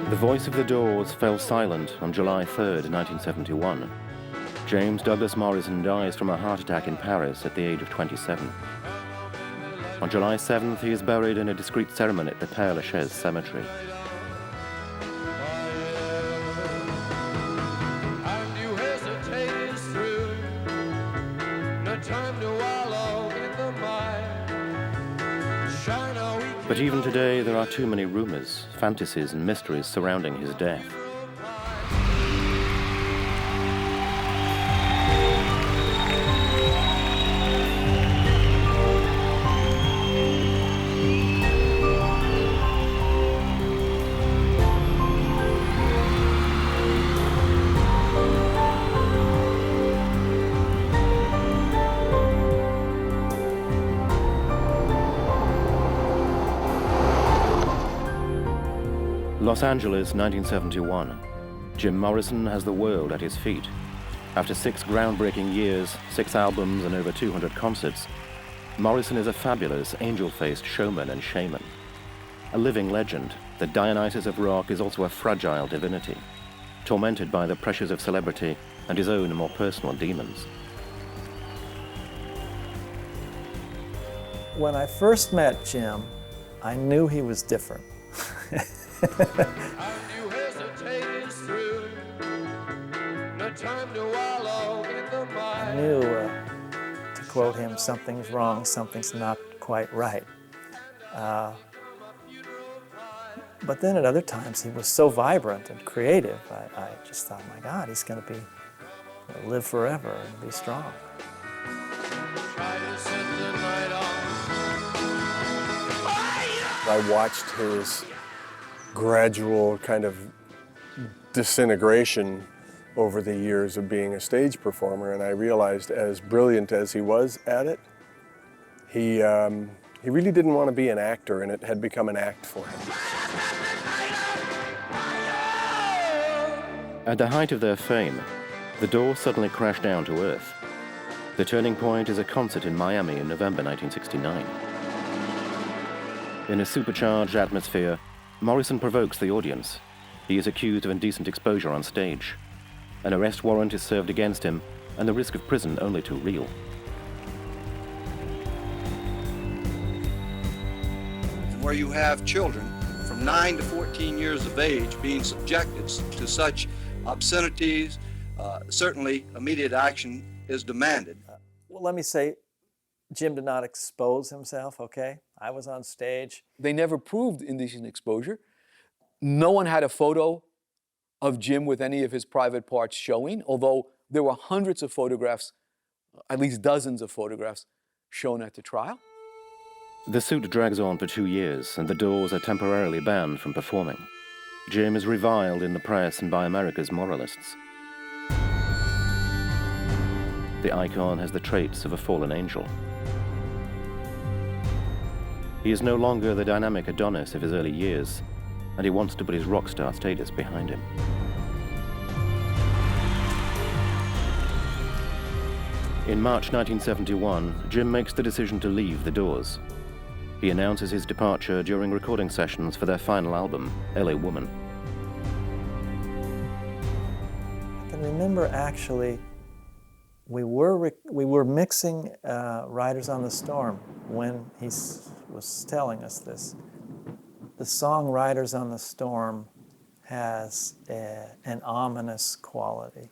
The voice of the Doors fell silent on July 3rd, 1971. James Douglas Morrison dies from a heart attack in Paris at the age of 27. On July 7th, he is buried in a discreet ceremony at the Père Lachaise Cemetery. But even today, there are too many rumors, fantasies, and mysteries surrounding his death. Los Angeles, 1971. Jim Morrison has the world at his feet. After 6 groundbreaking years, 6 albums, and over 200 concerts, Morrison is a fabulous, angel-faced showman and shaman. A living legend, the Dionysus of rock is also a fragile divinity, tormented by the pressures of celebrity and his own more personal demons. When I first met Jim, I knew he was different. I knew, to quote him, something's wrong, something's not quite right. But then at other times he was so vibrant and creative, I just thought, my God, he's going to live forever and be strong. I watched his gradual kind of disintegration over the years of being a stage performer, and I realized, as brilliant as he was at it, he really didn't want to be an actor, and it had become an act for him. At the height of their fame, the Doors suddenly crash down to earth. The turning point is a concert in Miami in November 1969. In a supercharged atmosphere, Morrison provokes the audience. He is accused of indecent exposure on stage. An arrest warrant is served against him, and the risk of prison only too real. Where you have children from 9 to 14 years of age being subjected to such obscenities, certainly immediate action is demanded. Well, let me say, Jim did not expose himself, okay? I was on stage. They never proved indecent exposure. No one had a photo of Jim with any of his private parts showing, although there were hundreds of photographs, at least dozens of photographs, shown at the trial. The suit drags on for 2 years, and the Doors are temporarily banned from performing. Jim is reviled in the press and by America's moralists. The icon has the traits of a fallen angel. He is no longer the dynamic Adonis of his early years, and he wants to put his rock star status behind him. In March 1971, Jim makes the decision to leave the Doors. He announces his departure during recording sessions for their final album, LA Woman. I can remember actually, we were mixing Riders on the Storm when he was telling us this. The song Riders on the Storm has an ominous quality,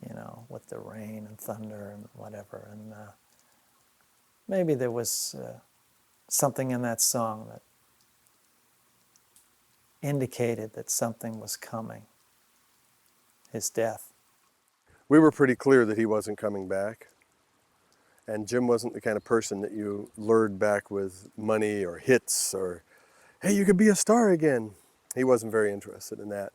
you know, with the rain and thunder and whatever. And maybe there was something in that song that indicated that something was coming, his death. We were pretty clear that he wasn't coming back. And Jim wasn't the kind of person that you lured back with money or hits or, hey, you could be a star again. He wasn't very interested in that.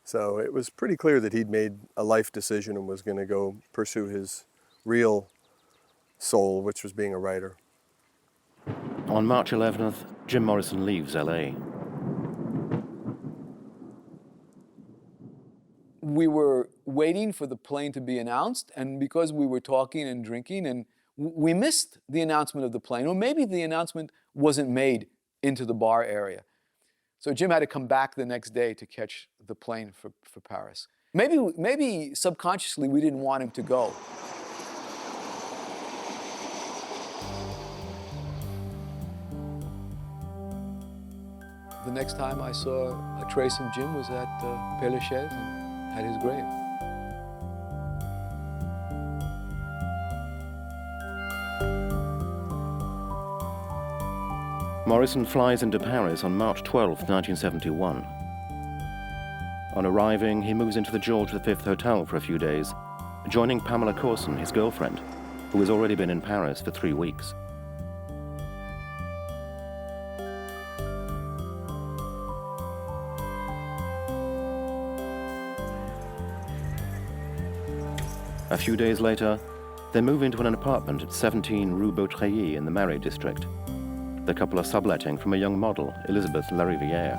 So it was pretty clear that he'd made a life decision and was going to go pursue his real soul, which was being a writer. On March 11th, Jim Morrison leaves LA. We were waiting for the plane to be announced, and because we were talking and drinking, and we missed the announcement of the plane, or maybe the announcement wasn't made into the bar area. So Jim had to come back the next day to catch the plane for Paris. Maybe subconsciously we didn't want him to go. The next time I saw a trace of Jim was at Père Lachaise and at his grave. Morrison flies into Paris on March 12, 1971. On arriving, he moves into the George V Hotel for a few days, joining Pamela Courson, his girlfriend, who has already been in Paris for 3 weeks. A few days later, they move into an apartment at 17 Rue Beautreilly in the Marais district. The couple are subletting from a young model, Elisabeth Larivière.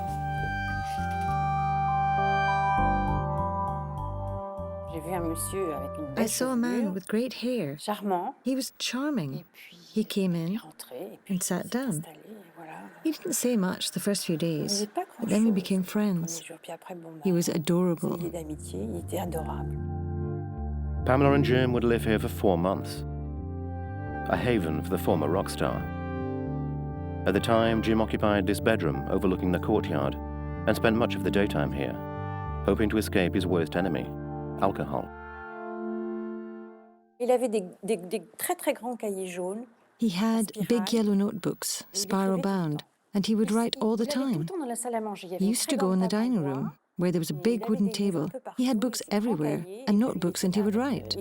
I saw a man with great hair. He was charming. He came in and sat down. He didn't say much the first few days, but then we became friends. He was adorable. Pamela and Jim would live here for 4 months, a haven for the former rock star. At the time, Jim occupied this bedroom overlooking the courtyard and spent much of the daytime here, hoping to escape his worst enemy, alcohol. He had big yellow notebooks, spiral-bound, and he would write all the time. He used to go in the dining room, where there was a big wooden table. He had books everywhere, and notebooks, and he would write.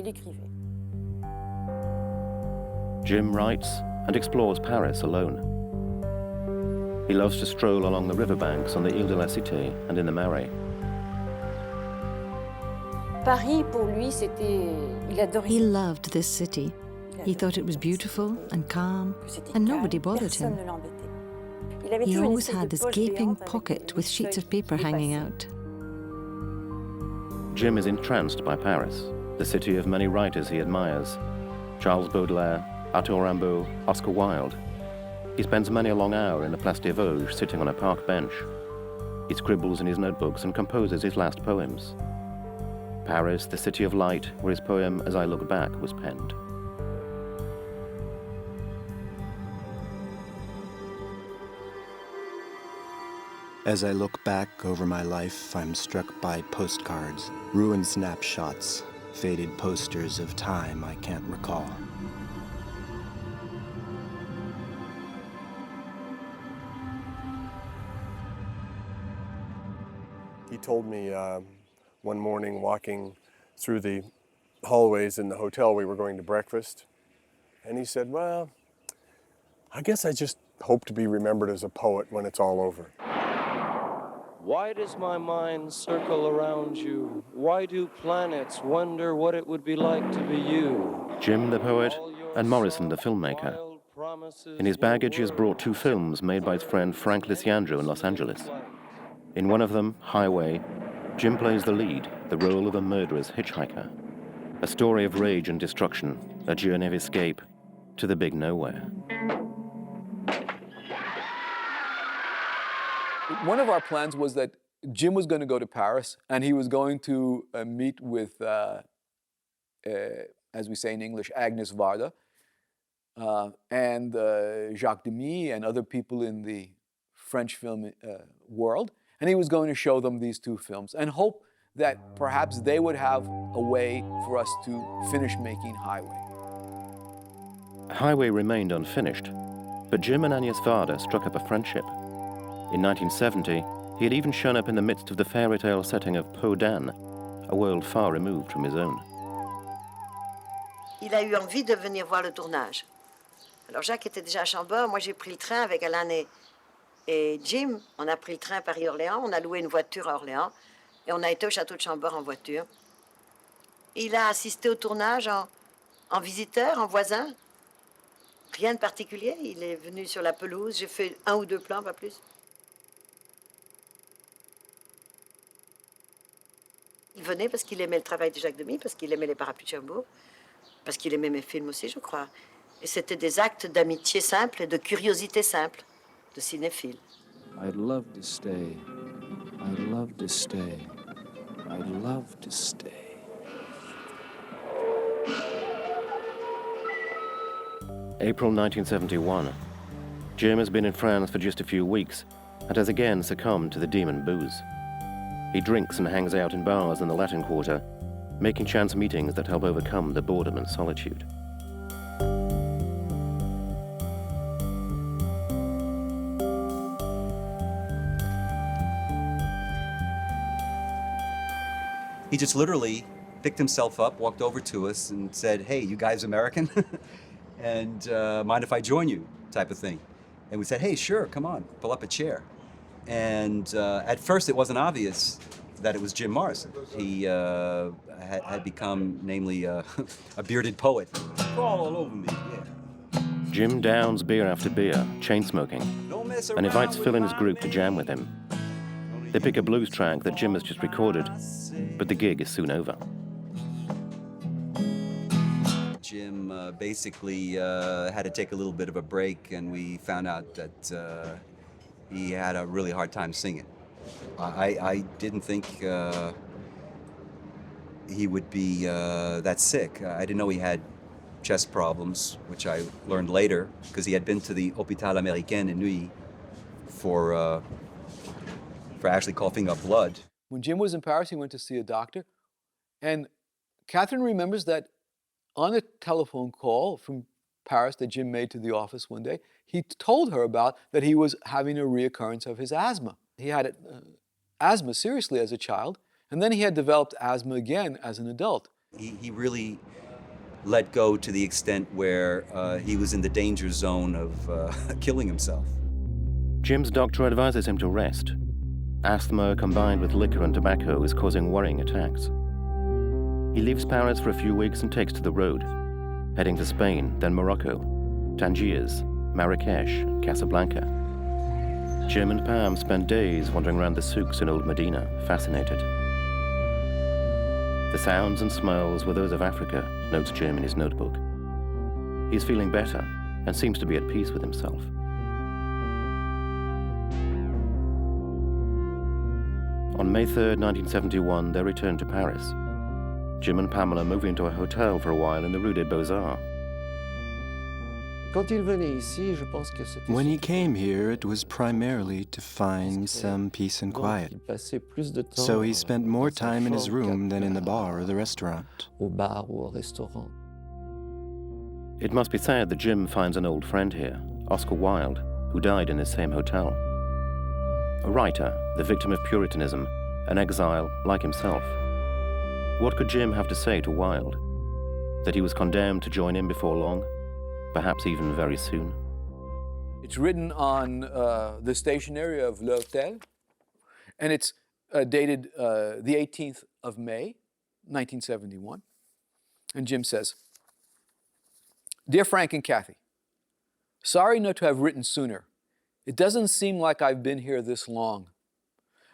Jim writes and explores Paris alone. He loves to stroll along the riverbanks on the Ile de la Cité and in the Marais. He loved this city. He thought it was beautiful and calm, and nobody bothered him. He always had this gaping pocket with sheets of paper hanging out. Jim is entranced by Paris, the city of many writers he admires: Charles Baudelaire, Arthur Rimbaud, Oscar Wilde. He spends many a long hour in the Place des Vosges sitting on a park bench. He scribbles in his notebooks and composes his last poems. Paris, the city of light, where his poem As I Look Back was penned. As I look back over my life, I'm struck by postcards, ruined snapshots, faded posters of time I can't recall. He told me one morning walking through the hallways in the hotel we were going to breakfast, and he said, well, I guess I just hope to be remembered as a poet when it's all over. Why does my mind circle around you? Why do planets wonder what it would be like to be you? Jim the poet and Morrison the filmmaker. In his baggage he has brought 2 films made by his friend Frank Lisiandro in Los Angeles. In one of them, Highway, Jim plays the lead, the role of a murderous hitchhiker. A story of rage and destruction, a journey of escape to the big nowhere. One of our plans was that Jim was going to go to Paris and he was going to meet with, as we say in English, Agnes Varda and Jacques Demy and other people in the French film world. And he was going to show them these 2 films and hope that perhaps they would have a way for us to finish making Highway. Highway remained unfinished, but Jim and Agnes Varda struck up a friendship. In 1970, he had even shown up in the midst of the fairy tale setting of Peau d'Âne, a world far removed from his own. Il a eu envie de venir voir le tournage. Alors Jacques était déjà à Chambord, moi j'ai pris le train avec Alain et Jim. On a pris le train Paris-Orléans, on a loué une voiture à Orléans et on a été au château de Chambord en voiture. Il a assisté au tournage en visiteur, en voisin. Rien de particulier, il est venu sur la pelouse, j'ai fait 1 ou 2 plans, pas plus. Il venait parce qu'il aimait le travail de Jacques Demy, parce qu'il aimait les parapluies de Cherbourg, parce qu'il aimait mes films aussi, je crois. Et c'était des actes d'amitié simple et de curiosité simple, de cinéphile. I'd love to stay. I'd love to stay. I'd love to stay. April 1971. Jim has been in France for just a few weeks and has again succumbed to the demon booze. He drinks and hangs out in bars in the Latin Quarter, making chance meetings that help overcome the boredom and solitude. He just literally picked himself up, walked over to us and said, "Hey, you guys American? And mind if I join you?" type of thing. And we said, "Hey, sure, come on, pull up a chair." And at first it wasn't obvious that it was Jim Morrison. He had become, namely, a bearded poet. Crawl all over me, yeah. Jim downs beer after beer, chain-smoking, and invites Phil and his group to jam with him. They pick a blues track that Jim has just recorded, but the gig is soon over. Jim basically had to take a little bit of a break, and we found out that he had a really hard time singing. I didn't think he would be that sick. I didn't know he had chest problems, which I learned later, because he had been to the Hôpital Américain in Neuilly for actually coughing up blood. When Jim was in Paris, he went to see a doctor, and Catherine remembers that on a telephone call from Paris that Jim made to the office one day, he told her about that he was having a reoccurrence of his asthma. He had asthma seriously as a child, and then he had developed asthma again as an adult. He really let go to the extent where he was in the danger zone of killing himself. Jim's doctor advises him to rest. Asthma combined with liquor and tobacco is causing worrying attacks. He leaves Paris for a few weeks and takes to the road, heading to Spain, then Morocco, Tangiers, Marrakesh, Casablanca. Jim and Pam spend days wandering around the souks in old Medina, fascinated. The sounds and smells were those of Africa, notes Jim in his notebook. He's feeling better and seems to be at peace with himself. On May 3rd, 1971, they return to Paris. Jim and Pamela move into a hotel for a while in the Rue des Beaux-Arts. When he came here, it was primarily to find some peace and quiet. So he spent more time in his room than in the bar or the restaurant. It must be said that Jim finds an old friend here, Oscar Wilde, who died in this same hotel. A writer, the victim of Puritanism, an exile like himself. What could Jim have to say to Wilde? That he was condemned to join him before long? Perhaps even very soon? It's written on the stationery of l'Hôtel, and it's dated the 18th of May, 1971. And Jim says, "Dear Frank and Kathy, sorry not to have written sooner. It doesn't seem like I've been here this long.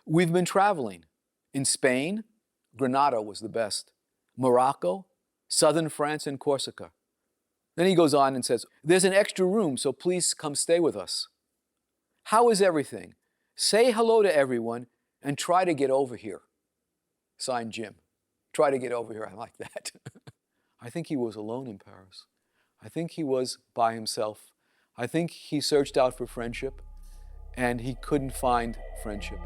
We've been traveling. In Spain, Granada was the best. Morocco, southern France, and Corsica." Then he goes on and says, "There's an extra room, so please come stay with us. How is everything? Say hello to everyone and try to get over here." Signed, Jim. Try to get over here. I like that. I think he was alone in Paris. I think he was by himself. I think he searched out for friendship, and he couldn't find friendship.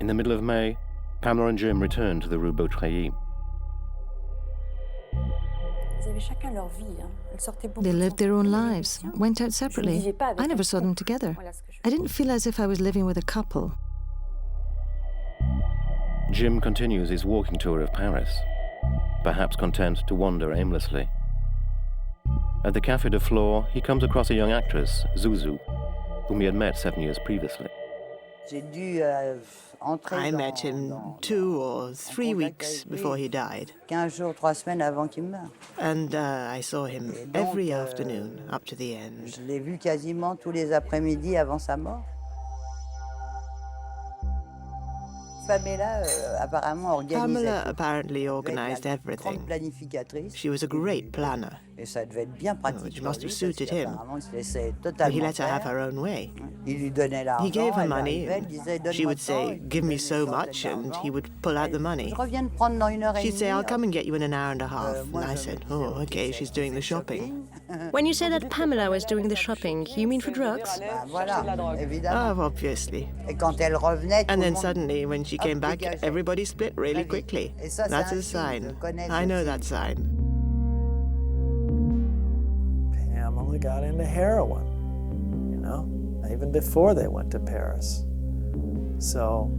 In the middle of May, Pamela and Jim return to the Rue Beautreillis. They lived their own lives, went out separately. I never saw them together. I didn't feel as if I was living with a couple. Jim continues his walking tour of Paris, perhaps content to wander aimlessly. At the Café de Flore, he comes across a young actress, Zuzu, whom he had met 7 years previously. I met him 2 or 3 weeks before he died. And I saw him every afternoon up to the end. Pamela apparently organized everything. She was a great planner, which must have suited him. But he let her have her own way. He gave her money, and she would say, "Give me so much," and he would pull out the money. She'd say, "I'll come and get you in an hour and a half." And I said, "Oh, okay, she's doing the shopping." When you say that Pamela was doing the shopping, you mean for drugs? Oh, obviously. And then suddenly, when she came back, everybody split really quickly. That's a sign. I know that sign. Pamela got into heroin, you know, even before they went to Paris. So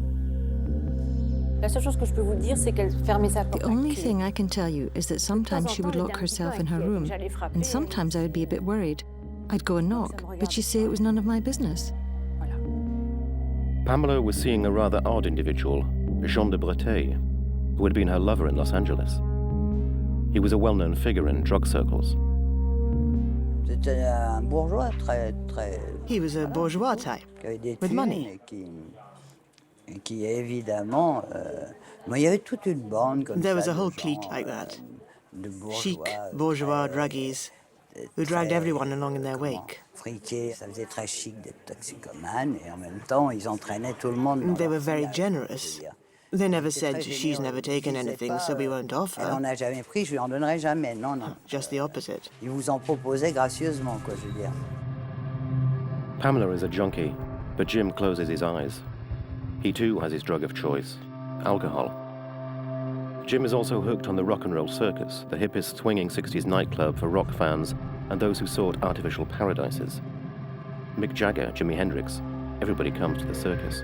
the only thing I can tell you is that sometimes she would lock herself in her room, and sometimes I would be a bit worried. I'd go and knock, but she'd say it was none of my business. Pamela was seeing a rather odd individual, Jean de Breteuil, who had been her lover in Los Angeles. He was a well-known figure in drug circles. He was a bourgeois type, with money. There was a whole clique like that. Chic, bourgeois druggies, who dragged everyone along in their wake. They were very generous. They never said, "She's never taken anything, so we won't offer." Just the opposite. Pamela is a junkie, but Jim closes his eyes. He too has his drug of choice, alcohol. Jim is also hooked on the rock and roll circus, the hippest swinging 60s nightclub for rock fans and those who sought artificial paradises. Mick Jagger, Jimi Hendrix, everybody comes to the circus.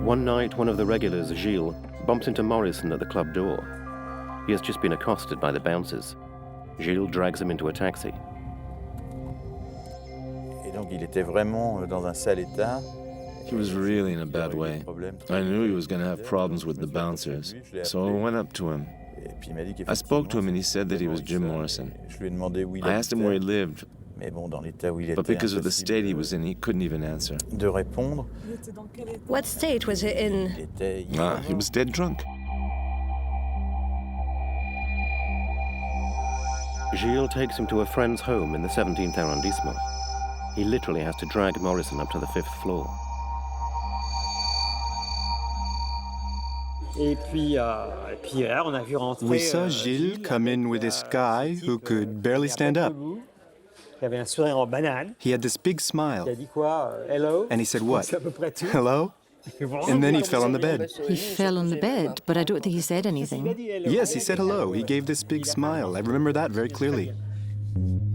One night, one of the regulars, Gilles, bumps into Morrison at the club door. He has just been accosted by the bouncers. Gilles drags him into a taxi. He was really in a bad way. I knew he was going to have problems with the bouncers, so I went up to him. I spoke to him and he said that he was Jim Morrison. I asked him where he lived, but because of the state he was in, he couldn't even answer. What state was he in? He was dead drunk. Gilles takes him to a friend's home in the 17th arrondissement. He literally has to drag Morrison up to the 5th floor. We saw Gilles come in with this guy who could barely stand up. He had this big smile. And he said, "What? Hello?" And then he fell on the bed. He fell on the bed, but I don't think he said anything. Yes, he said hello. He gave this big smile. I remember that very clearly.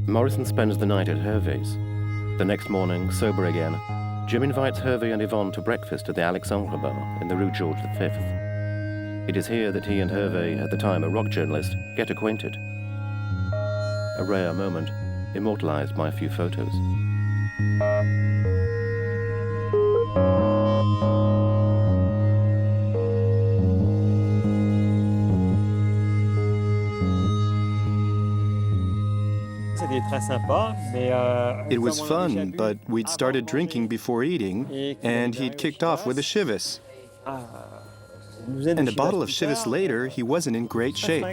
Morrison spends the night at Hervé's. The next morning, sober again, Jim invites Hervé and Yvonne to breakfast at the Alexandre Bar in the Rue George V. It is here that he and Hervé, at the time a rock journalist, get acquainted. A rare moment, immortalized by a few photos. It was fun, but we'd started drinking before eating, and he'd kicked off with a Chivas. And a bottle of Chivas later, he wasn't in great shape.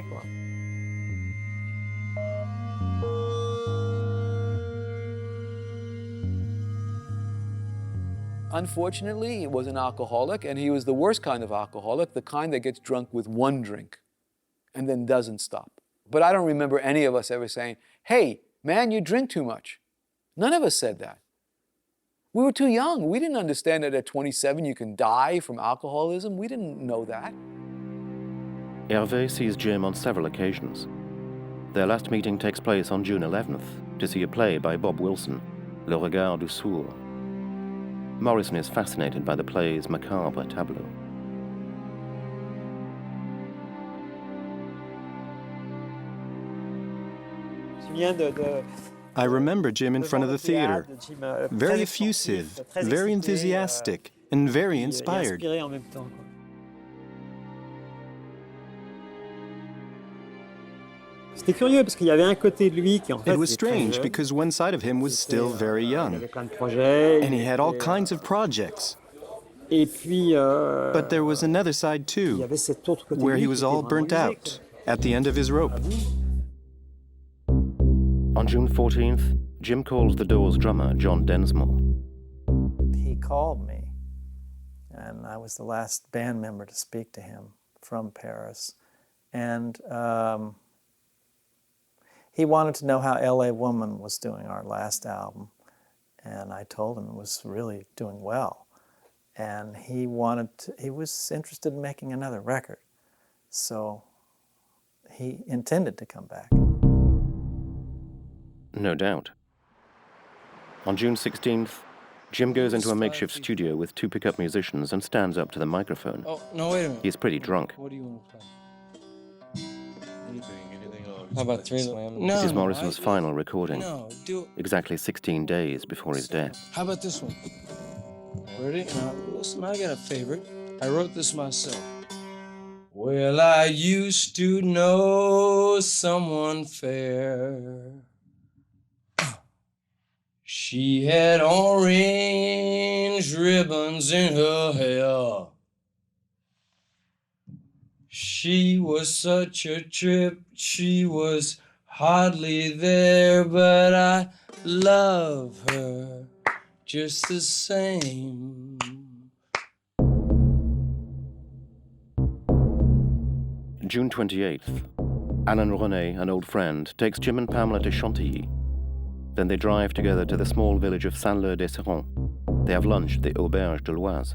Unfortunately, he was an alcoholic, and he was the worst kind of alcoholic, the kind that gets drunk with one drink and then doesn't stop. But I don't remember any of us ever saying, "Hey, man, you drink too much." None of us said that. We were too young. We didn't understand that at 27 you can die from alcoholism. We didn't know that. Hervé sees Jim on several occasions. Their last meeting takes place on June 11th to see a play by Bob Wilson, Le Regard du Sourd. Morrison is fascinated by the play's macabre tableau. I remember Jim in front of the theater, very effusive, very enthusiastic, and very inspired. It was strange because one side of him was still very young, and he had all kinds of projects. But there was another side too, where he was all burnt out, at the end of his rope. On June 14th, Jim calls the Doors drummer, John Densmore. He called me, and I was the last band member to speak to him from Paris. And he wanted to know how L.A. Woman was doing, our last album. And I told him it was really doing well. And he was interested in making another record. So he intended to come back. No doubt. On June 16th, Jim goes into a makeshift studio with 2 pickup musicians and stands up to the microphone. Oh, no, wait a minute. He's pretty drunk. What do you want to play? How about Three Slam? No. This is Morrison's final recording, No, do it. exactly 16 days before his death. How about this one? Ready? Now, listen, I got a favorite. I wrote this myself. Well, I used to know someone fair. She had orange ribbons in her hair. She was such a trip, she was hardly there, but I love her just the same. June 28th, Alain René, an old friend, takes Jim and Pamela to Chantilly. Then they drive together to the small village of Saint-Leu-des-Serons. They have lunch at the Auberge de l'Oise.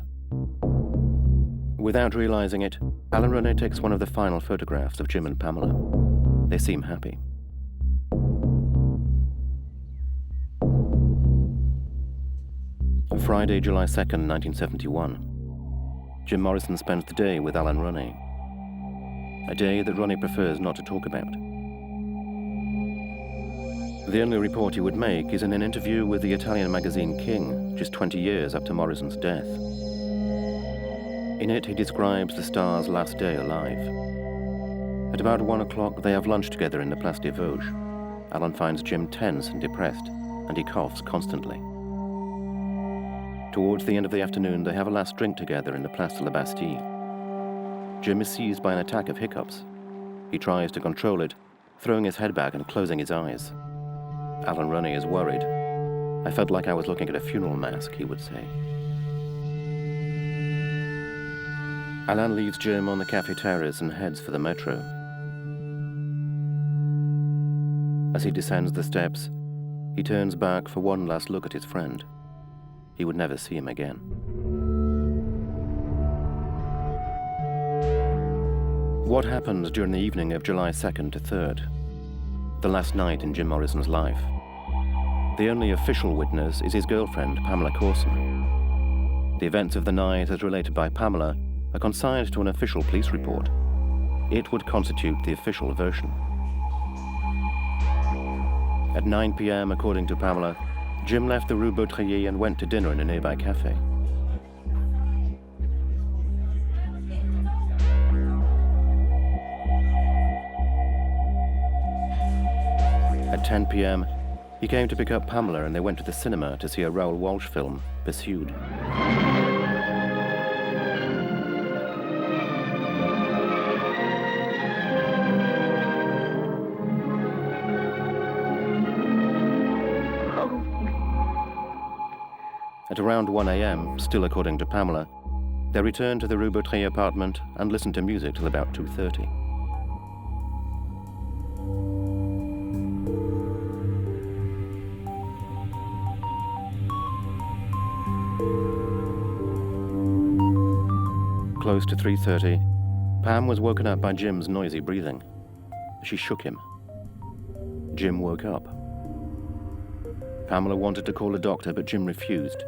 Without realizing it, Alain René takes one of the final photographs of Jim and Pamela. They seem happy. Friday, July 2nd, 1971. Jim Morrison spends the day with Alain René. A day that René prefers not to talk about. The only report he would make is in an interview with the Italian magazine King, just 20 years after Morrison's death. In it, he describes the star's last day alive. At about 1 o'clock, they have lunch together in the Place des Vosges. Alain finds Jim tense and depressed, and he coughs constantly. Towards the end of the afternoon, they have a last drink together in the Place de la Bastille. Jim is seized by an attack of hiccups. He tries to control it, throwing his head back and closing his eyes. Alain René is worried. I felt like I was looking at a funeral mask, he would say. Alain leaves Jim on the café terrace and heads for the metro. As he descends the steps, he turns back for one last look at his friend. He would never see him again. What happened during the evening of July 2nd to 3rd? The last night in Jim Morrison's life. The only official witness is his girlfriend, Pamela Courson. The events of the night, as related by Pamela, are consigned to an official police report. It would constitute the official version. At 9 p.m., according to Pamela, Jim left the Rue Beautreillis and went to dinner in a nearby cafe. At 10 p.m., he came to pick up Pamela and they went to the cinema to see a Raoul Walsh film, Pursued. At around 1 a.m., still according to Pamela, they returned to the Rue Beautreillis apartment and listened to music till about 2:30. Close to 3:30, Pam was woken up by Jim's noisy breathing. She shook him. Jim woke up. Pamela wanted to call a doctor, but Jim refused.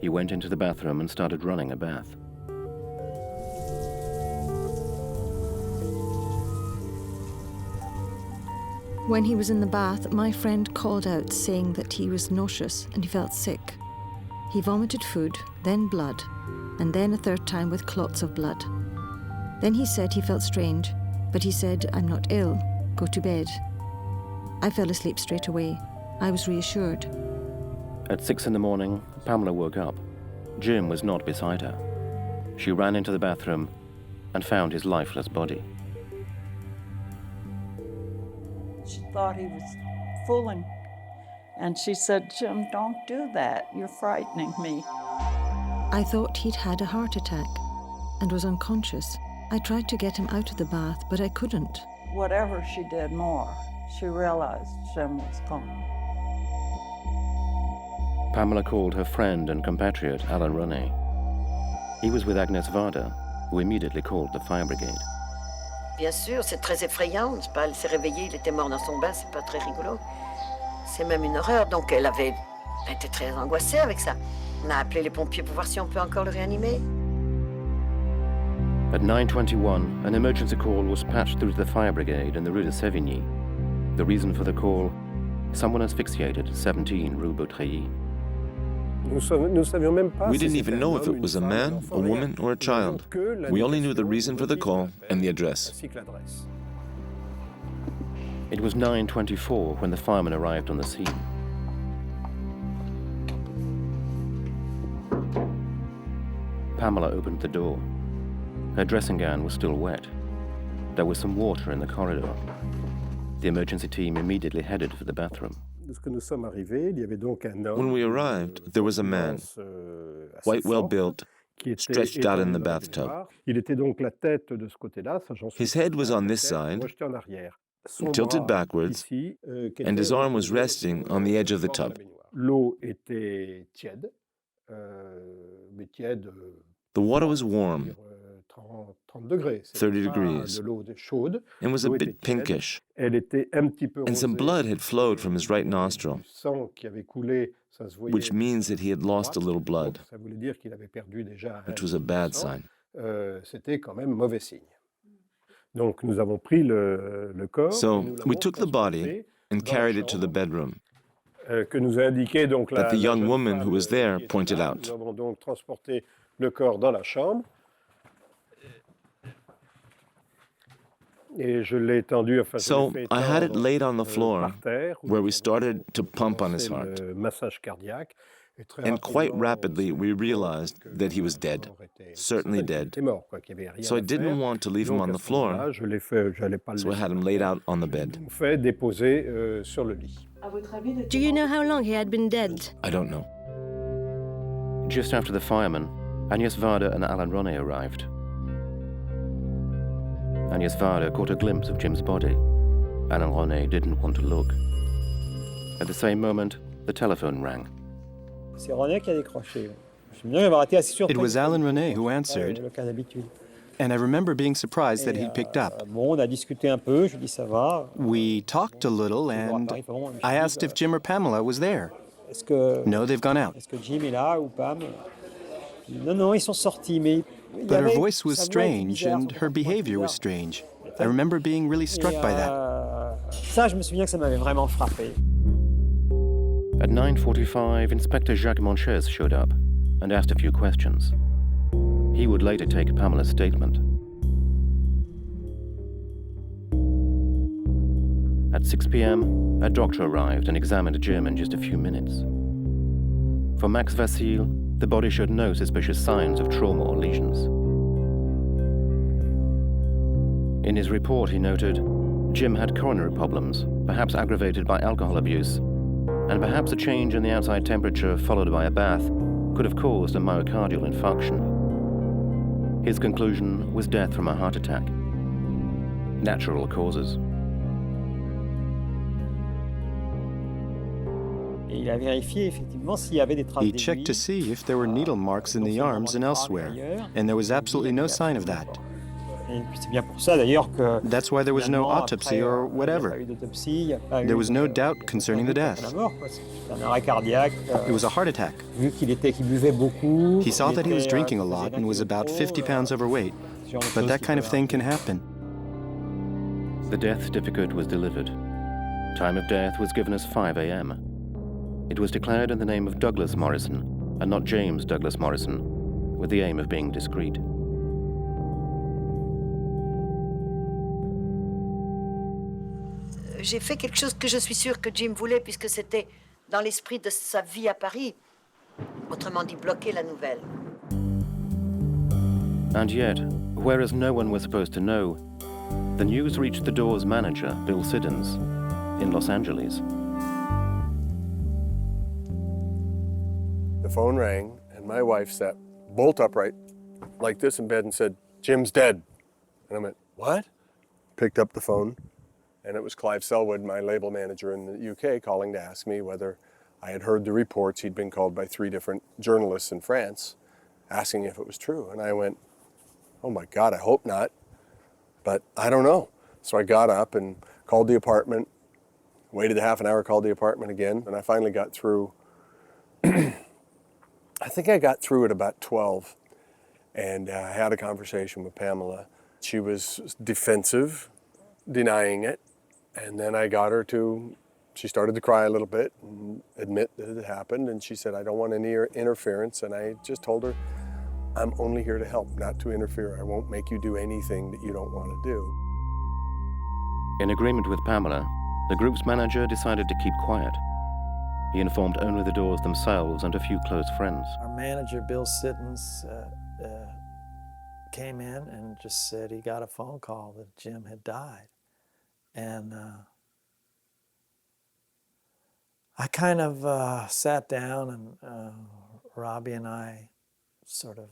He went into the bathroom and started running a bath. When he was in the bath, my friend called out saying that he was nauseous and he felt sick. He vomited food, then blood, and then a third time with clots of blood. Then he said he felt strange, but he said, "I'm not ill." Go to bed. I fell asleep straight away. I was reassured. At 6 in the morning, Pamela woke up. Jim was not beside her. She ran into the bathroom and found his lifeless body. She thought he was fooling. And she said, Jim, don't do that. You're frightening me. I thought he'd had a heart attack and was unconscious. I tried to get him out of the bath, but I couldn't. Whatever she did more, she realized Jim was gone. Pamela called her friend and compatriot, Alain René. He was with Agnès Varda, who immediately called the fire brigade. Bien sûr, c'est très effrayant. C'est pas, elle s'est réveillée, il était mort dans son bain, c'est pas très rigolo. C'est même une horreur, donc elle était très angoissée avec ça. On a appelé les pompiers pour voir si on peut encore le réanimer. At 9:21, an emergency call was patched through to the fire brigade in the Rue de Sévigny. The reason for the call? Someone asphyxiated at 17 Rue Beautreilly. We didn't even know if it was a man, a woman, or a child. We only knew the reason for the call and the address. It was 9:24 when the firemen arrived on the scene. Pamela opened the door. Her dressing gown was still wet. There was some water in the corridor. The emergency team immediately headed for the bathroom. When we arrived, there was a man, quite well built, stretched out in the bathtub. His head was on this side, tilted backwards, and his arm was resting on the edge of the tub. The water was warm, 30 degrees, and was a bit pinkish, and some blood had flowed from his right nostril, which means that he had lost a little blood, which was a bad sign. So we took the body and carried it to the bedroom that the young woman who was there pointed out. So I had it laid on the floor where we started to pump on his heart. And quite rapidly we realized that he was dead, certainly dead. So I didn't want to leave him on the floor, so I had him laid out on the bed. Do you know how long he had been dead? I don't know. Just after the firemen, Agnès Varda and Alain René arrived. Agnès Varda caught a glimpse of Jim's body. Alain René didn't want to look. At the same moment, the telephone rang. It was Alain René who answered, and I remember being surprised that he picked up. We talked a little, and I asked if Jim or Pamela was there. No, they've gone out. But her voice was strange, and her behavior was strange. I remember being really struck by that. At 9:45, Inspector Jacques Monches showed up and asked a few questions. He would later take Pamela's statement. At 6 p.m., a doctor arrived and examined Jim in just a few minutes. For Max Vasile, the body showed no suspicious signs of trauma or lesions. In his report, he noted, Jim had coronary problems, perhaps aggravated by alcohol abuse, and perhaps a change in the outside temperature followed by a bath could have caused a myocardial infarction. His conclusion was death from a heart attack. Natural causes. He checked to see if there were needle marks in the arms and elsewhere, and there was absolutely no sign of that. That's why there was no autopsy or whatever. There was no doubt concerning the death. It was a heart attack. He saw that he was drinking a lot and was about 50 pounds overweight, but that kind of thing can happen. The death certificate was delivered. Time of death was given as 5 a.m. It was declared in the name of Douglas Morrison and not James Douglas Morrison, with the aim of being discreet. j'ai fait quelque chose que je suis sûre que Jim voulait, puisque c'était dans l'esprit de sa vie à Paris. Autrement dit, bloquer la nouvelle. And yet, whereas no one was supposed to know, the news reached the door's manager, Bill Siddons, in Los Angeles. The phone rang, and my wife sat bolt upright like this in bed and said, "Jim's dead." And I went, "What?" Picked up the phone, and it was Clive Selwood, my label manager in the UK, calling to ask me whether I had heard the reports. He'd been called by 3 different journalists in France, asking if it was true. And I went, "Oh my God, I hope not, but I don't know." So I got up and called the apartment, waited a half an hour, called the apartment again, and I finally got through. I think I got through at about 12, and I had a conversation with Pamela. She was defensive, denying it, and then I got her to, she started to cry a little bit and admit that it had happened, and she said, "I don't want any interference," and I just told her, "I'm only here to help, not to interfere. I won't make you do anything that you don't want to do." In agreement with Pamela, the group's manager decided to keep quiet. He informed only the Doors themselves and a few close friends. Our manager, Bill Siddons, came in and just said he got a phone call that Jim had died. And I kind of sat down, and Robbie and I sort of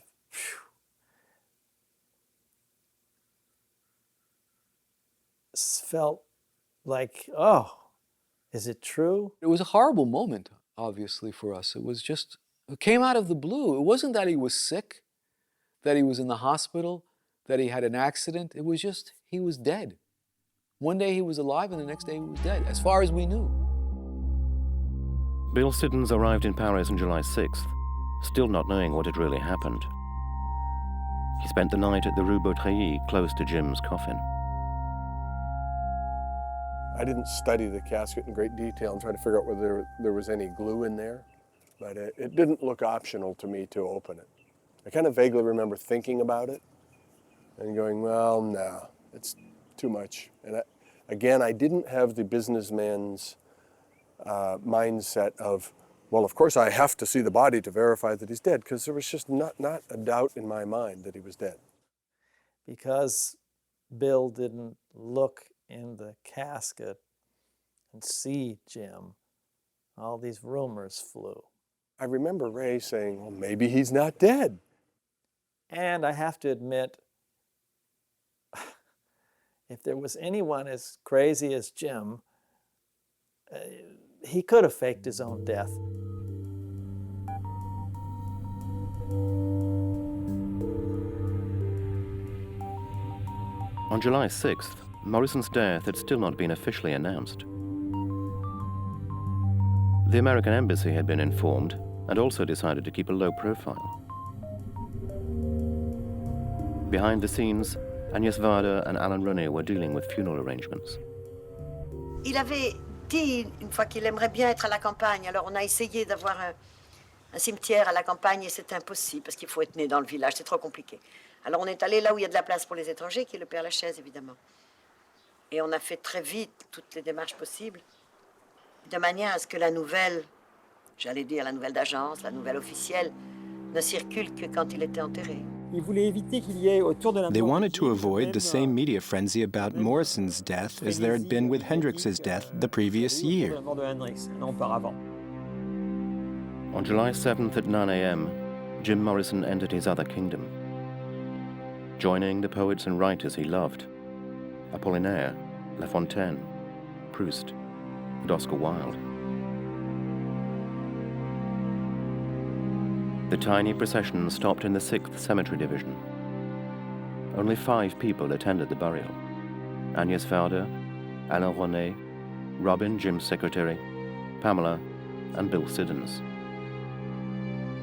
felt like, oh, is it true? It was a horrible moment, obviously, for us. It was just, it came out of the blue. It wasn't that he was sick, that he was in the hospital, that he had an accident. It was just, he was dead. One day he was alive and the next day he was dead, as far as we knew. Bill Siddons arrived in Paris on July 6th, still not knowing what had really happened. He spent the night at the Rue Beautreilly, close to Jim's coffin. I didn't study the casket in great detail and try to figure out whether there was any glue in there, but it didn't look optional to me to open it. I kind of vaguely remember thinking about it and going, well, no, it's too much. And I didn't have the businessman's mindset of, well, of course I have to see the body to verify that he's dead, because there was just not a doubt in my mind that he was dead. Because Bill didn't look in the casket and see Jim, all these rumors flew. I remember Ray saying, well, maybe he's not dead. And I have to admit, if there was anyone as crazy as Jim, he could have faked his own death. On July 6th, Morrison's death had still not been officially announced. The American embassy had been informed and also decided to keep a low profile. Behind the scenes, Agnès Varda and Alan Roney were dealing with funeral arrangements. Il avait dit une fois qu'il aimerait bien être à la campagne. Alors on a essayé d'avoir un cimetière à la campagne et c'est impossible parce qu'il faut être né dans le village, c'est trop compliqué. Alors on est allé là où il y a de la place pour les étrangers, qui est le Père-Lachaise évidemment. Et on a fait très vite toutes les démarches possibles, de manière à ce que la nouvelle, j'allais dire la nouvelle d'agence, la nouvelle officielle, ne circule que quand il était enterré. They wanted to avoid the same media frenzy about Morrison's death as there had been with Hendrix's death the previous year. On July 7th at 9 a.m., Jim Morrison entered his other kingdom, joining the poets and writers he loved: Apollinaire, La Fontaine, Proust, and Oscar Wilde. The tiny procession stopped in the 6th Cemetery Division. Only 5 people attended the burial: Agnès Varda, Alain Roney, Robin, Jim's secretary, Pamela, and Bill Siddons.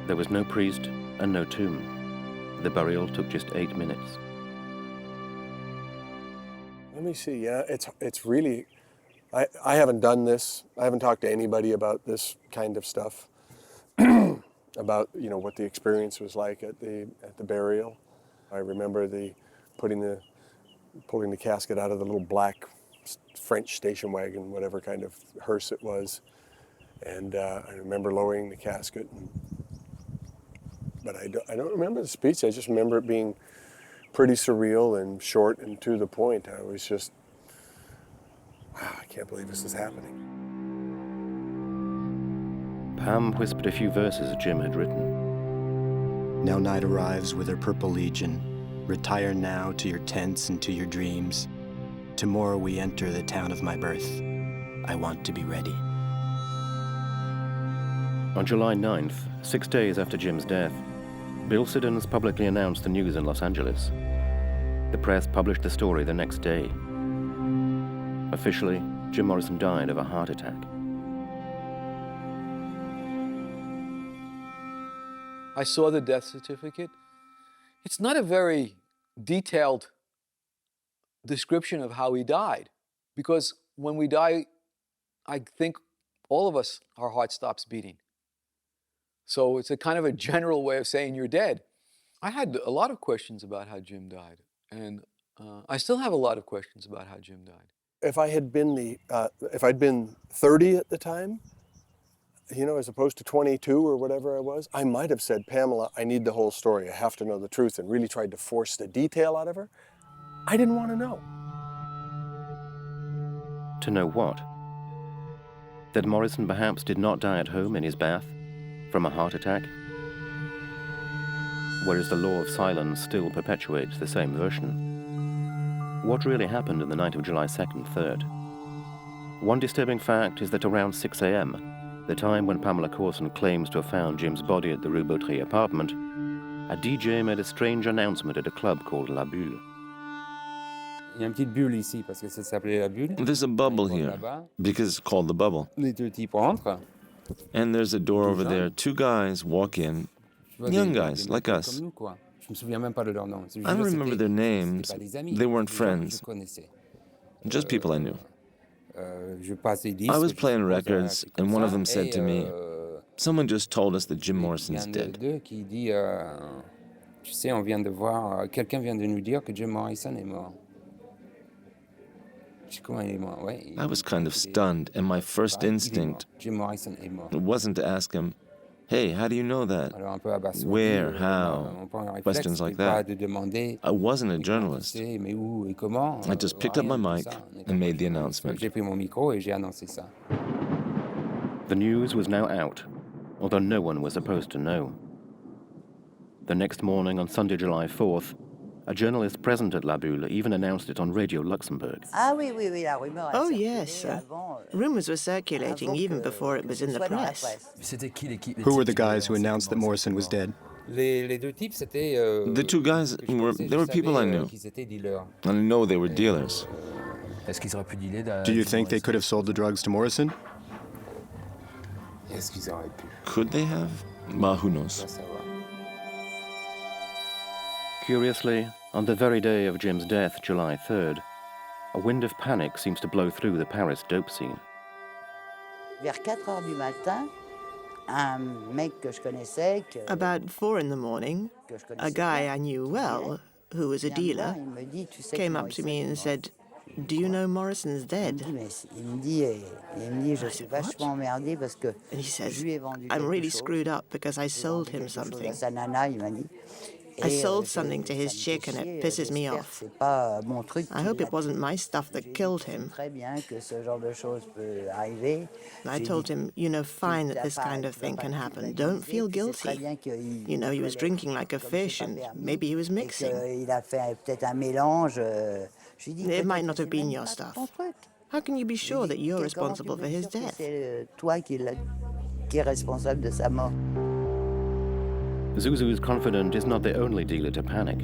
There was no priest and no tomb. The burial took just 8 minutes. Let me see, yeah, it's really, I haven't done this. I haven't talked to anybody about this kind of stuff, about, you know, what the experience was like at the burial. I remember pulling the casket out of the little black French station wagon, whatever kind of hearse it was. And I remember lowering the casket. But I don't remember the speech. I just remember it being pretty surreal and short and to the point. I was just, wow, I can't believe this is happening. Pam whispered a few verses Jim had written. Now night arrives with her purple legion. Retire now to your tents and to your dreams. Tomorrow we enter the town of my birth. I want to be ready. On July 9th, 6 days after Jim's death, Bill Siddons publicly announced the news in Los Angeles. The press published the story the next day. Officially, Jim Morrison died of a heart attack. I saw the death certificate. It's not a very detailed description of how he died, because when we die, I think all of us, our heart stops beating. So it's a kind of a general way of saying you're dead. I had a lot of questions about how Jim died, and I still have a lot of questions about how Jim died. If I had been if I'd been 30 at the time, you know, as opposed to 22 or whatever I was, I might have said, Pamela, I need the whole story. I have to know the truth, and really tried to force the detail out of her. I didn't want to know. To know what? That Morrison perhaps did not die at home in his bath from a heart attack? Whereas the law of silence still perpetuates the same version. What really happened in the night of July 2nd, 3rd? One disturbing fact is that around 6 a.m., the time when Pamela Courson claims to have found Jim's body at the Rue Bautry apartment, a DJ made a strange announcement at a club called La Bulle. There's a bubble here, because it's called the bubble. And there's a door over there. Two guys walk in, young guys, like us. I don't remember their names. They weren't friends, just people I knew. I was playing records, and one of them said to me, someone just told us that Jim Morrison's dead. I was kind of stunned, and my first instinct wasn't to ask him, hey, how do you know that? Where? How? Questions like that. I wasn't a journalist. I just picked up my mic and made the announcement. The news was now out, although no one was supposed to know. The next morning, on Sunday, July 4th, a journalist present at La Bulle even announced it on Radio Luxembourg. Oh, yes. Rumors were circulating even before it was in the press. Who were the guys who announced that Morrison was dead? The two guys were people I knew. And I know they were dealers. Do you think they could have sold the drugs to Morrison? Could they have? Well, who knows? Curiously, on the very day of Jim's death, July 3rd, a wind of panic seems to blow through the Paris dope scene. About 4 in the morning, a guy I knew well, who was a dealer, came up to me and said, do you know Morrison's dead? I said, what? And he says, I'm really screwed up because I sold him something. I sold something to his chick and it pisses me off. I hope it wasn't my stuff that killed him. I told him, you know fine that this kind of thing can happen. Don't feel guilty. You know, he was drinking like a fish and maybe he was mixing. It might not have been your stuff. How can you be sure that you're responsible for his death? Zuzu's confidant is not the only dealer to panic.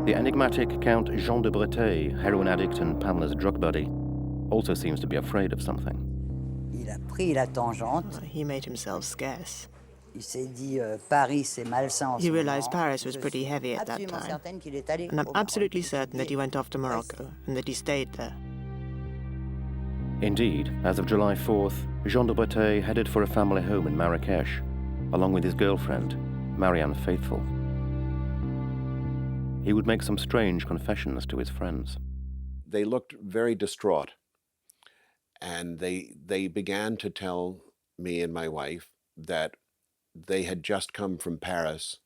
The enigmatic Count Jean de Breteuil, heroin addict and Pamela's drug buddy, also seems to be afraid of something. He made himself scarce. He realized Paris was pretty heavy at that time. And I'm absolutely certain that he went off to Morocco and that he stayed there. Indeed, as of July 4th, Jean de Breteuil headed for a family home in Marrakesh, along with his girlfriend, Marianne Faithful. He would make some strange confessions to his friends. they looked very distraught. And they began to tell me and my wife that they had just come from Paris,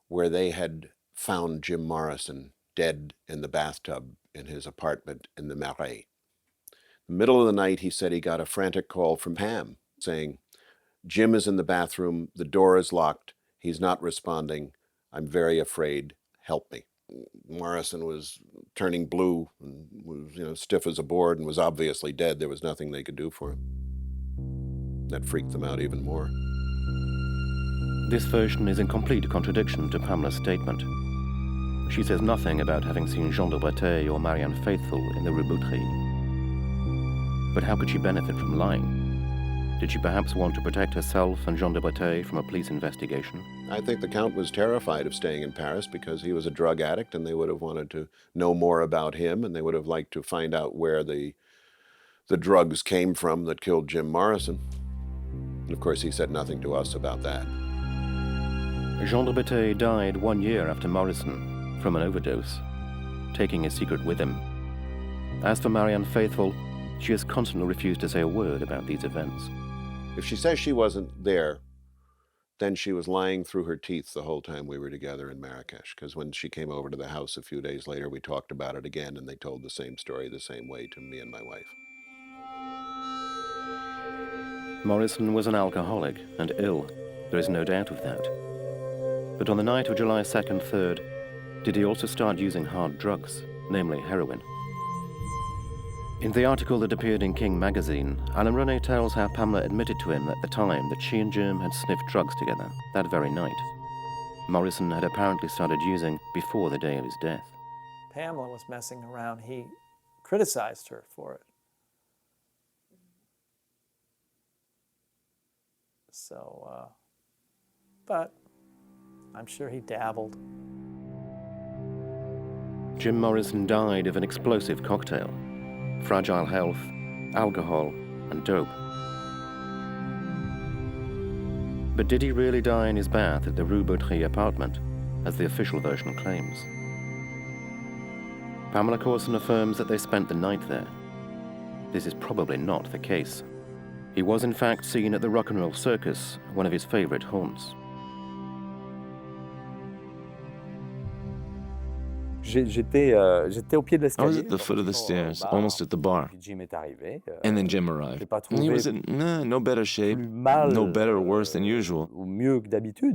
where they had found Jim Morrison dead in the bathtub in his apartment in the Marais. In the middle of the night, he said he got a frantic call from Pam saying, "Jim is in the bathroom, the door is locked, he's not responding, I'm very afraid, help me." Morrison was turning blue and was, stiff as a board and was obviously dead. There was nothing they could do for him. That freaked them out even more. This version is in complete contradiction to Pamela's statement. She says nothing about having seen Jean de Breteuil or Marianne Faithfull in the Rue Boutry. But how could she benefit from lying? Did she perhaps want to protect herself and Jean de Breteuil from a police investigation? I think the Count was terrified of staying in Paris because he was a drug addict, and they would have wanted to know more about him, and they would have liked to find out where the drugs came from that killed Jim Morrison. And of course, he said nothing to us about that. Jean de Breteuil died 1 year after Morrison from an overdose, taking his secret with him. As for Marianne Faithfull, she has constantly refused to say a word about these events. If she says she wasn't there, then she was lying through her teeth the whole time we were together in Marrakesh, because when she came over to the house a few days later, we talked about it again, and they told the same story the same way to me and my wife. Morrison was an alcoholic and ill, there is no doubt of that. But on the night of July 2nd, 3rd, did he also start using hard drugs, namely heroin? In the article that appeared in King magazine, Alain René tells how Pamela admitted to him at the time that she and Jim had sniffed drugs together that very night. Morrison had apparently started using before the day of his death. Pamela was messing around. He criticized her for it. So, but I'm sure he dabbled. Jim Morrison died of an explosive cocktail: fragile health, alcohol, and dope. But did he really die in his bath at the Rue Boutry apartment, as the official version claims? Pamela Courson affirms that they spent the night there. This is probably not the case. He was in fact seen at the Rock and Roll Circus, one of his favorite haunts. I was at the foot of the stairs, almost at the bar. And then Jim arrived. And he was in no better shape, no better or worse than usual.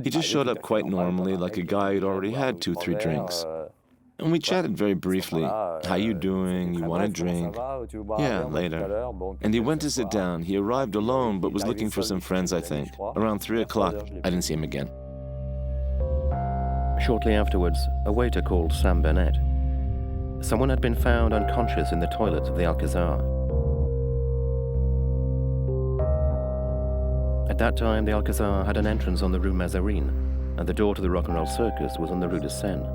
He just showed up quite normally, like a guy who'd already had 2-3 drinks. And we chatted very briefly. How you doing? You want a drink? Yeah, later. And he went to sit down. He arrived alone, but was looking for some friends, I think. Around 3 o'clock, I didn't see him again. Shortly afterwards, a waiter called Sam Bennett. Someone had been found unconscious in the toilets of the Alcazar. At that time, the Alcazar had an entrance on the Rue Mazarine, and the door to the Rock and Roll Circus was on the Rue de Seine.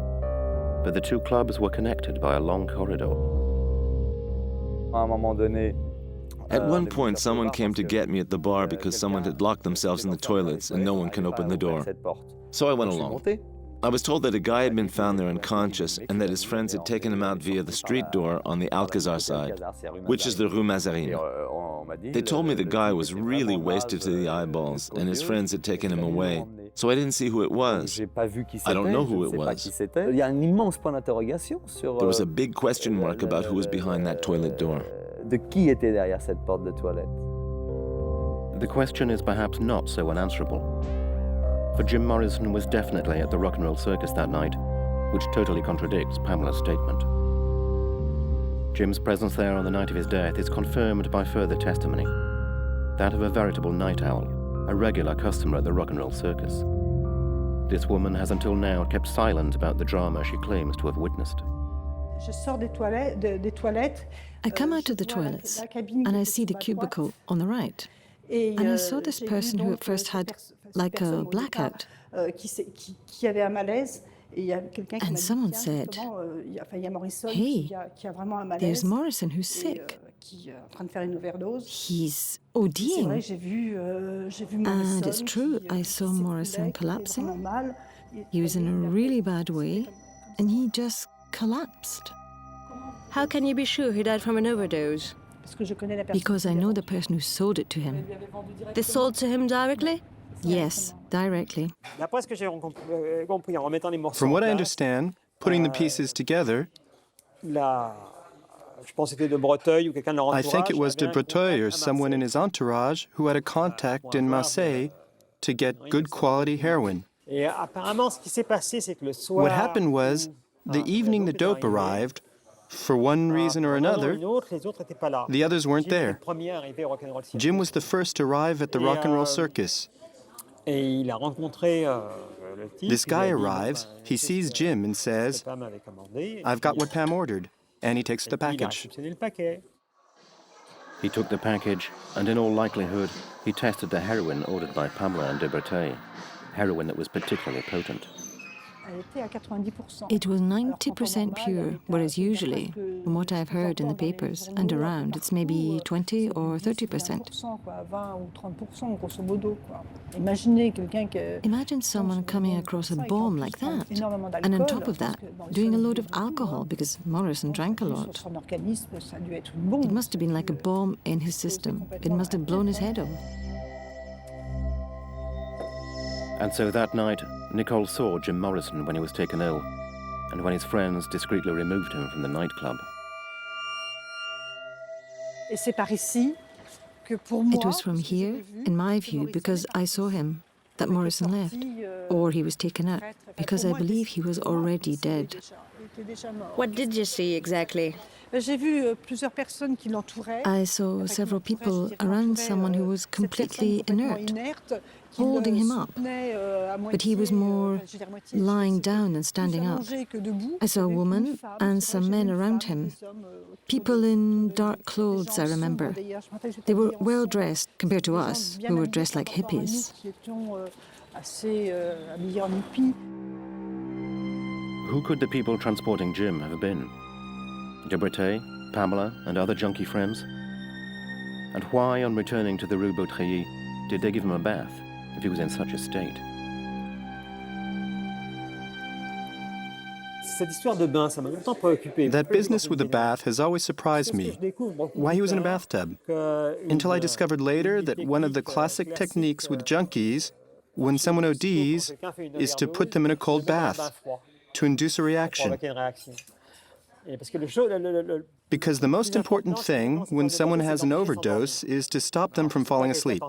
But the two clubs were connected by a long corridor. At one point, someone came to get me at the bar because someone had locked themselves in the toilets and no one can open the door. So I went along. I was told that a guy had been found there unconscious and that his friends had taken him out via the street door on the Alcazar side, which is the Rue Mazarine. They told me the guy was really wasted to the eyeballs and his friends had taken him away, so I didn't see who it was. I don't know who it was. There was a big question mark about who was behind that toilet door. The question is perhaps not so unanswerable. For Jim Morrison was definitely at the Rock and Roll Circus that night, which totally contradicts Pamela's statement. Jim's presence there on the night of his death is confirmed by further testimony, that of a veritable night owl, a regular customer at the Rock and Roll Circus. This woman has until now kept silent about the drama she claims to have witnessed. I come out of the toilets and I see the cubicle on the right. And I saw this person who at first had like a blackout. And someone said, "Hey, there's Morrison who's sick. He's ODing." And it's true, I saw Morrison collapsing. He was in a really bad way, and he just collapsed. How can you be sure he died from an overdose? Because I know the person who sold it to him. They sold to him directly? Yes, directly. From what I understand, putting the pieces together, I think it was de Breteuil or someone in his entourage who had a contact in Marseille to get good quality heroin. What happened was, the evening the dope arrived, for one reason or another, the others weren't there. Jim was the first to arrive at the rock and roll circus. This guy arrives, he sees Jim and says, "I've got what Pam ordered," and he takes the package. He took the package, and in all likelihood, he tested the heroin ordered by Pamela and de Breteuil, heroin that was particularly potent. It was 90% pure, whereas usually, from what I've heard in the papers and around, it's maybe 20 or 30%. Imagine someone coming across a bomb like that, and on top of that, doing a load of alcohol, because Morrison drank a lot. It must have been like a bomb in his system. It must have blown his head off. And so that night, Nicole saw Jim Morrison when he was taken ill, and when his friends discreetly removed him from the nightclub. It was from here, in my view, because I saw him, that Morrison left, or he was taken out, because I believe he was already dead. What did you see exactly? I saw several people around someone who was completely inert, holding him up, but he was more lying down than standing up. I saw a woman and some men around him. People in dark clothes, I remember. They were well dressed compared to us, who were dressed like hippies. Who could the people transporting Jim have been? De Breteuil, Pamela, and other junkie friends? And why, on returning to the Rue Beautreillis, did they give him a bath if he was in such a state? That business with the bath has always surprised me, why he was in a bathtub, until I discovered later that one of the classic techniques with junkies, when someone ODs, is to put them in a cold bath, to induce a reaction. Because the most important thing when someone has an overdose is to stop them from falling asleep.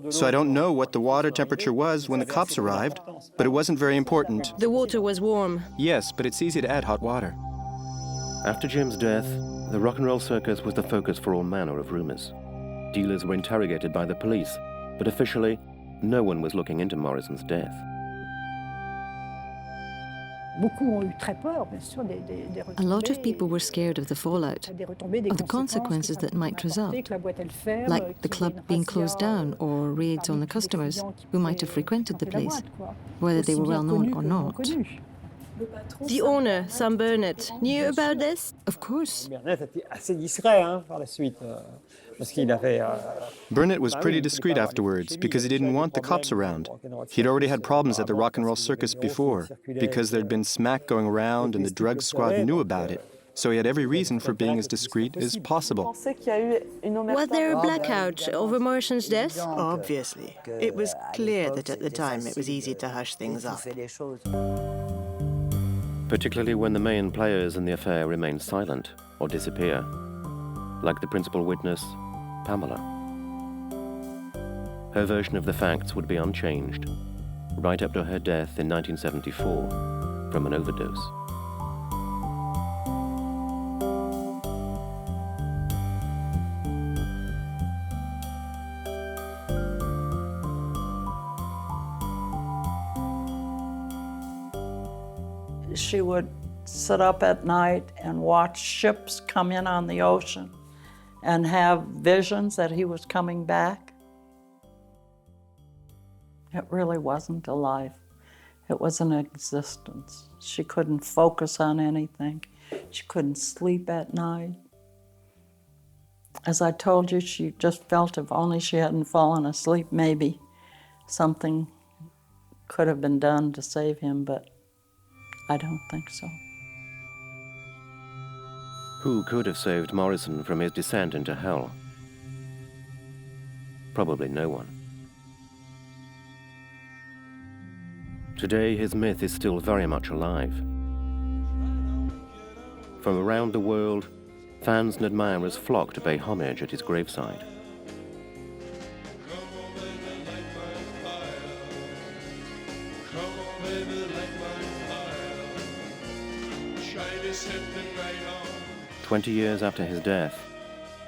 So I don't know what the water temperature was when the cops arrived, but it wasn't very important. The water was warm. Yes, but it's easy to add hot water. After Jim's death, the rock and roll circus was the focus for all manner of rumors. Dealers were interrogated by the police, but officially, no one was looking into Morrison's death. A lot of people were scared of the fallout, of the consequences that might result, like the club being closed down or raids on the customers who might have frequented the place, whether they were well known or not. The owner, Sam Burnett, knew about this? Of course. Burnett was pretty discreet afterwards because he didn't want the cops around. He'd already had problems at the rock and roll circus before because there'd been smack going around and the drug squad knew about it. So he had every reason for being as discreet as possible. Was there a blackout over Morrison's death? Obviously. It was clear that at the time it was easy to hush things up. Particularly when the main players in the affair remain silent or disappear, like the principal witness, Pamela. Her version of the facts would be unchanged, right up to her death in 1974 from an overdose. She would sit up at night and watch ships come in on the ocean and have visions that he was coming back. It really wasn't a life. It was an existence. She couldn't focus on anything. She couldn't sleep at night. As I told you, she just felt if only she hadn't fallen asleep, maybe something could have been done to save him, but I don't think so. Who could have saved Morrison from his descent into hell? Probably no one. Today, his myth is still very much alive. From around the world, fans and admirers flock to pay homage at his graveside. "20 years after his death,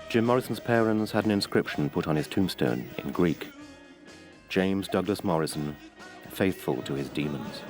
Jim Morrison's parents had an inscription put on his tombstone in Greek. James Douglas Morrison, faithful to his demons."